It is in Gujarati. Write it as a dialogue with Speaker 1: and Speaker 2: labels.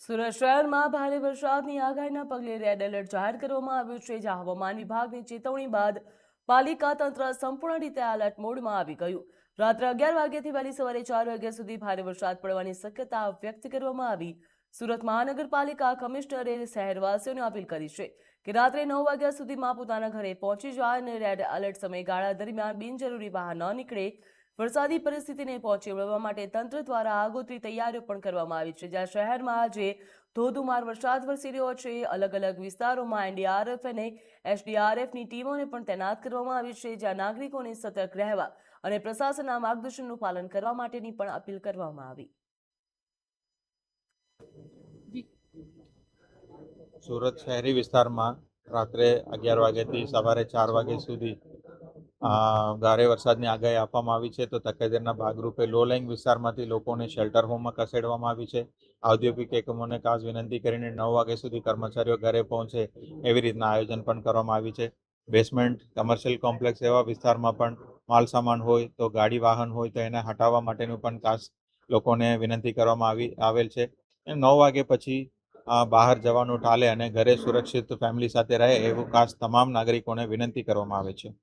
Speaker 1: સુરત શહેરમાં ભારે વરસાદની આગાહીના પગલે રેડ એલર્ટ જાહેર કરવામાં આવ્યું છે, જ્યાં હવામાન વિભાગની ચેતવણી બાદ પાલિકા તંત્ર સંપૂર્ણ રીતે એલર્ટ મોડમાં આવી ગયું. રાત્રે 11 વાગ્યાથી વહેલી સવારે 4 વાગ્યા સુધી ભારે વરસાદ પડવાની શક્યતા વ્યક્ત કરવામાં આવી. સુરત મહાનગરપાલિકા કમિશનરે શહેરવાસીઓને અપીલ કરી છે કે રાત્રે 9 વાગ્યા સુધીમાં પોતાના ઘરે પહોંચી જાય અને રેડ એલર્ટ સમયગાળા દરમિયાન બિનજરૂરી બહાર ન નીકળે. વરસાદી પરિસ્થિતિને પહોંચી વળવા માટે તંત્ર દ્વારા આગોતરી તૈયારીઓ પણ કરવામાં આવી છે, જ્યાં શહેરમાં આજે ધોધમાર વરસાદ વરસી રહ્યો છે. અલગ અલગ વિસ્તારોમાં એનડીઆરએફ અને એસડીઆરએફની ટીમોને પણ તૈનાત કરવામાં આવી છે, જ્યાં નાગરિકોને સતર્ક રહેવા અને પ્રશાસનના માર્ગદર્શનનું પાલન કરવા માટેની પણ અપીલ કરવામાં આવી.
Speaker 2: સુરત શહેરી વિસ્તારમાં રાત્રે 11 વાગ્યાથી સવારે 4 વાગ્યા સુધી ભારે વરસાદની આગાહી આપવામાં આવી છે. તો તકેદારીના ભાગરૂપે લો લાઇંગ વિસ્તારમાંથી લોકોને શેલ્ટર હોમમાં ખસેડવામાં આવી છે. ઔદ્યોગિક એકમોને ખાસ વિનંતી કરીને 9 વાગ્યા સુધી કર્મચારીઓ ઘરે પહોંચે એવી રીતના આયોજન પણ કરવામાં આવ્યું છે. બેસમેન્ટ કમર્શિયલ કોમ્પ્લેક્સ એવા વિસ્તારમાં પણ માલ સામાન હોય તો ગાડી વાહન હોય તો એને હટાવવા માટેનું પણ ખાસ લોકોને વિનંતી કરવામાં આવેલ છે. 9 વાગ્યા પછી બહાર જવાનું ટાળે અને ઘરે સુરક્ષિત ફેમિલી સાથે રહે એવું ખાસ તમામ નાગરિકોને વિનંતી કરવામાં આવે છે.